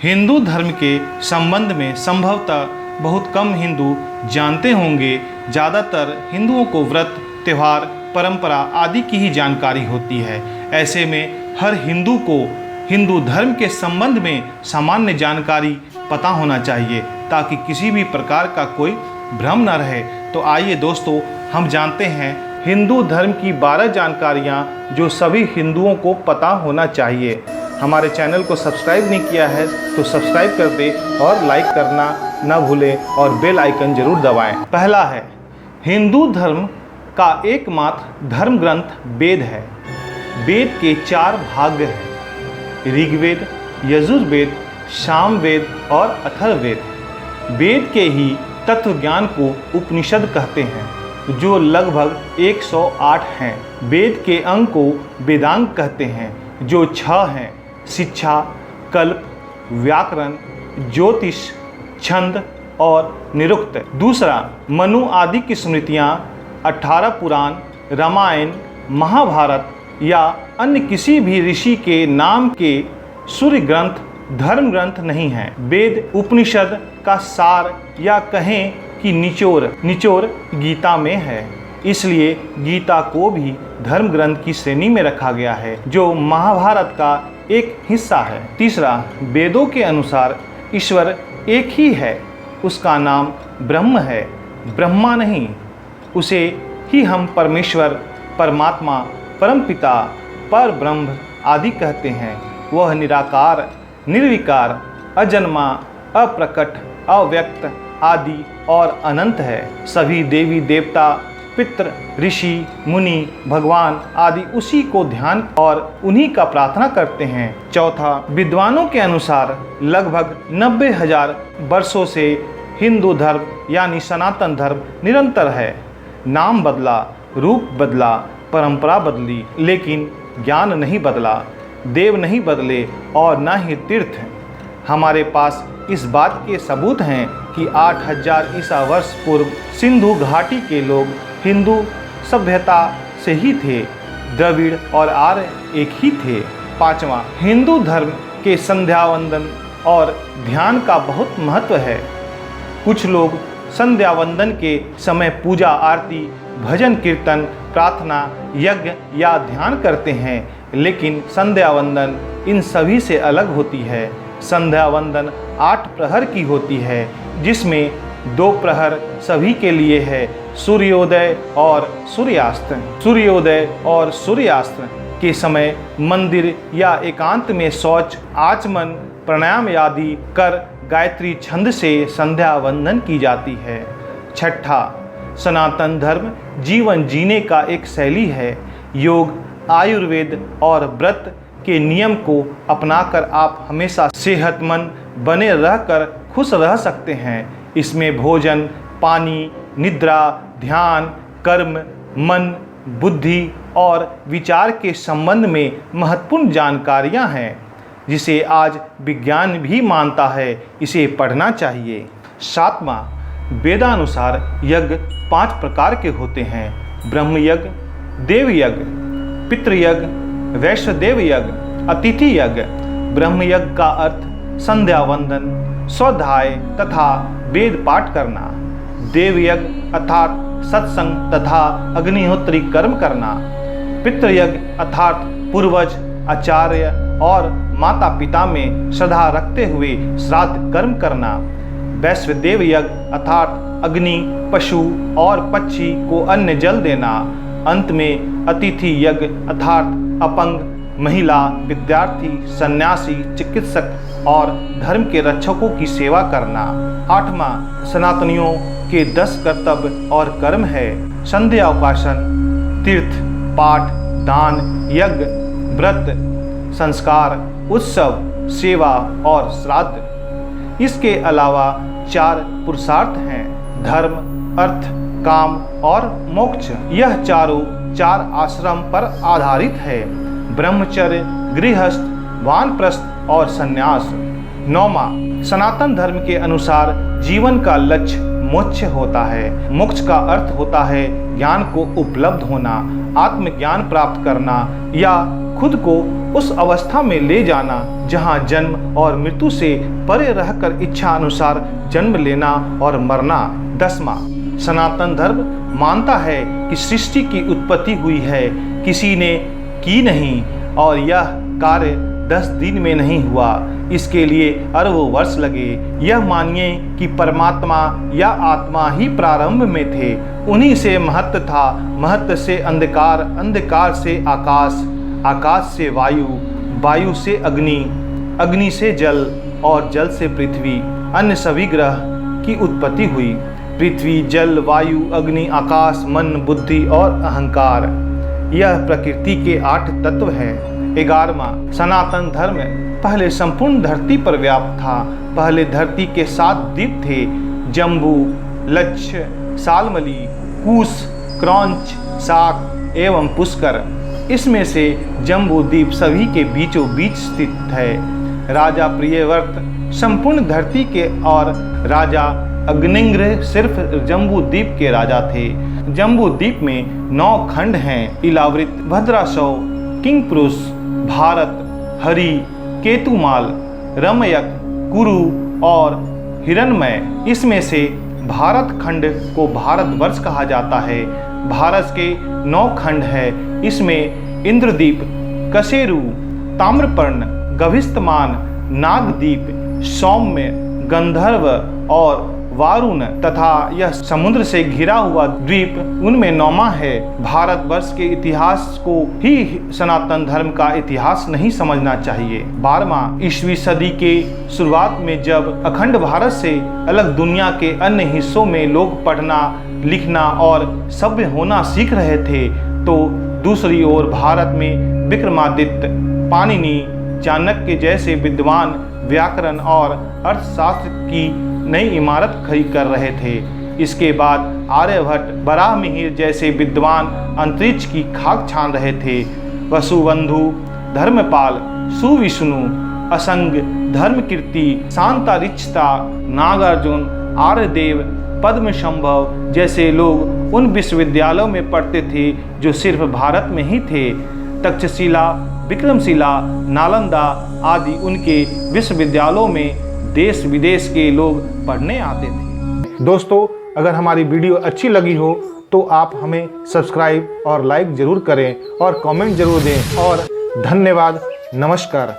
हिंदू धर्म के संबंध में संभवतः बहुत कम हिंदू जानते होंगे। ज़्यादातर हिंदुओं को व्रत, त्यौहार, परंपरा आदि की ही जानकारी होती है। ऐसे में हर हिंदू को हिंदू धर्म के संबंध में सामान्य जानकारी पता होना चाहिए ताकि किसी भी प्रकार का कोई भ्रम न रहे। तो आइए दोस्तों, हम जानते हैं हिंदू धर्म की 12 जानकारियाँ जो सभी हिंदुओं को पता होना चाहिए। हमारे चैनल को सब्सक्राइब नहीं किया है तो सब्सक्राइब कर दें और लाइक करना न भूलें और बेल आइकन जरूर दबाएं। पहला है, हिंदू धर्म का एकमात्र धर्म ग्रंथ वेद है। वेद के 4 भाग हैं: ऋग्वेद, यजुर्वेद, सामवेद और अथर्ववेद। वेद के ही तत्व ज्ञान को उपनिषद कहते हैं जो लगभग 108 हैं। वेद के अंग को वेदांग कहते हैं जो 6 हैं: शिक्षा, कल्प, व्याकरण, ज्योतिष, छंद और निरुक्त। दूसरा, मनु आदि की स्मृतियाँ, 18 पुराण, रामायण, महाभारत या अन्य किसी भी ऋषि के नाम के सूर्य ग्रंथ धर्म ग्रंथ नहीं हैं। वेद उपनिषद का सार या कहें कि निचोड़ गीता में है, इसलिए गीता को भी धर्म ग्रंथ की श्रेणी में रखा गया है जो महाभारत का एक हिस्सा है। तीसरा, वेदों के अनुसार ईश्वर एक ही है, उसका नाम ब्रह्म है, ब्रह्मा नहीं। उसे ही हम परमेश्वर, परमात्मा, परमपिता, पर ब्रह्म आदि कहते हैं। वह निराकार, निर्विकार, अजन्मा, अप्रकट, अव्यक्त आदि और अनंत है। सभी देवी देवता, पितृ, ऋषि, मुनि, भगवान आदि उसी को ध्यान और उन्हीं का प्रार्थना करते हैं। चौथा, विद्वानों के अनुसार लगभग 90,000 वर्षों से हिंदू धर्म यानी सनातन धर्म निरंतर है। नाम बदला, रूप बदला, परंपरा बदली, लेकिन ज्ञान नहीं बदला, देव नहीं बदले और न ही तीर्थ। हमारे पास इस बात के सबूत हैं कि 8000 ईसा वर्ष पूर्व सिंधु घाटी के लोग हिंदू सभ्यता से ही थे। द्रविड़ और आर्य एक ही थे। पांचवा, हिंदू धर्म के संध्या वंदन और ध्यान का बहुत महत्व है। कुछ लोग संध्या वंदन के समय पूजा, आरती, भजन, कीर्तन, प्रार्थना, यज्ञ या ध्यान करते हैं, लेकिन संध्या वंदन इन सभी से अलग होती है। संध्या वंदन 8 प्रहर की होती है, जिसमें 2 प्रहर सभी के लिए है: सूर्योदय और सूर्यास्त। सूर्योदय और सूर्यास्त के समय मंदिर या एकांत में शौच, आचमन, प्राणायाम आदि कर गायत्री छंद से संध्या वंदन की जाती है। छठा, सनातन धर्म जीवन जीने का एक शैली है। योग, आयुर्वेद और व्रत के नियम को अपनाकर आप हमेशा सेहतमंद बने रहकर खुश रह सकते हैं। इसमें भोजन, पानी, निद्रा, ध्यान, कर्म, मन, बुद्धि और विचार के संबंध में महत्वपूर्ण जानकारियां हैं, जिसे आज विज्ञान भी मानता है। इसे पढ़ना चाहिए। सातवां, वेदानुसार यज्ञ 5 प्रकार के होते हैं: ब्रह्म यज्ञ, देव यज्ञ, पितृयज्ञ, वैश्वदेव यज्ञ, अतिथि यज्ञ। ब्रह्म यज्ञ का अर्थ संध्या वंदन, स्वाध्याय तथा वेद पाठ करना। देव यज्ञ अर्थात सत्संग तथा अग्निहोत्री कर्म करना। पितृयज्ञ अर्थात पूर्वज, आचार्य और माता पिता में श्रद्धा रखते हुए श्राद्ध कर्म करना। वैश्वदेव यज्ञ अर्थात अग्नि, पशु और पक्षी को अन्न जल देना। अंत में अतिथि यज्ञ अर्थात अपंग, महिला, विद्यार्थी, सन्यासी, चिकित्सक और धर्म के रक्षकों की सेवा करना। 8वां, सनातनियों के 10 कर्तव्य और कर्म है: संध्या, उपासन, तीर्थ, पाठ, दान, यज्ञ, व्रत, संस्कार, उत्सव, सेवा और श्राद्ध। इसके अलावा 4 पुरुषार्थ हैं: धर्म, अर्थ, काम और मोक्ष। यह चारों 4 आश्रम पर आधारित है: ब्रह्मचर्य, गृहस्थ, वानप्रस्थ और संन्यास। 9वां, सनातन धर्म के अनुसार जीवन का लक्ष्य मोक्ष होता है। मोक्ष का अर्थ होता है ज्ञान को उपलब्ध होना, आत्मज्ञान प्राप्त करना या खुद को उस अवस्था में ले जाना जहाँ जन्म और मृत्यु से परे रहकर इच्छा अनुसार जन्म लेना और मरना। 10वां, सनातन धर्म मानता है कि सृष्टि की उत्पत्ति हुई है, किसी ने की नहीं, और यह कार्य 10 दिन में नहीं हुआ, इसके लिए अरबों वर्ष लगे। यह मानिए कि परमात्मा या आत्मा ही प्रारंभ में थे, उन्हीं से महत्व था, महत्व से अंधकार, अंधकार से आकाश, आकाश से वायु, वायु से अग्नि, अग्नि से जल और जल से पृथ्वी, अन्य सभी ग्रह की उत्पत्ति हुई। पृथ्वी, जल, वायु, अग्नि, आकाश, मन, बुद्धि और अहंकार, यह प्रकृति के 8 तत्व हैं। 11वां, सनातन धर्म पहले संपूर्ण धरती पर व्याप्त था। पहले धरती के 7 द्वीप थे, जम्बू, लक्ष, सालमली, कुश, क्रौंच, शाक एवं पुष्कर। इसमें से जम्बू द्वीप सभी के बीचों बीच स्थित है। राजा प्रियव्रत संपूर्ण धरती के और राजा अग्निंग्र सिर्फ जम्बू द्वीप के राजा थे। जम्बू द्वीप में 9 खंड हैं, इलावृत, भद्राशव, किंगपुरुष, भारत, हरि, केतुमाल, रमयक, कुरु और हिरण्मय। इसमें से भारत खंड को भारतवर्ष कहा जाता है। भारत के 9 खंड है, इसमें इंद्रदीप, कशेरु, ताम्रपर्ण, गभिस्तमान, नागदीप, सौम्य, गंधर्व और वारुण तथा यह समुद्र से घिरा हुआ द्वीप उनमें 9वां है। भारतवर्ष के इतिहास को ही सनातन धर्म का इतिहास नहीं समझना चाहिए। 12वां, ईस्वी सदी के शुरुआत में जब अखंड भारत से अलग दुनिया के अन्य हिस्सों में लोग पढ़ना, लिखना और सभ्य होना सीख रहे थे, तो दूसरी ओर भारत में विक्रमादित्य, पाणिनि, चाणक्य जैसे विद्वान व्याकरण और अर्थशास्त्र की नई इमारत खड़ी कर रहे थे। इसके बाद आर्यभट्ट, बराहमिहिर जैसे विद्वान अंतरिक्ष की खाक छान रहे थे। वसुबंधु, धर्मपाल, सुविष्णु, असंग, धर्मकीर्ति, शांतारिक्षता, नागार्जुन, आर्यदेव, पद्मसंभव जैसे लोग उन विश्वविद्यालयों में पढ़ते थे जो सिर्फ भारत में ही थे। तक्षशिला, विक्रमशिला, नालंदा आदि उनके विश्वविद्यालयों में देश विदेश के लोग पढ़ने आते थे। दोस्तों, अगर हमारी वीडियो अच्छी लगी हो तो आप हमें सब्सक्राइब और लाइक ज़रूर करें और कमेंट ज़रूर दें। और धन्यवाद, नमस्कार।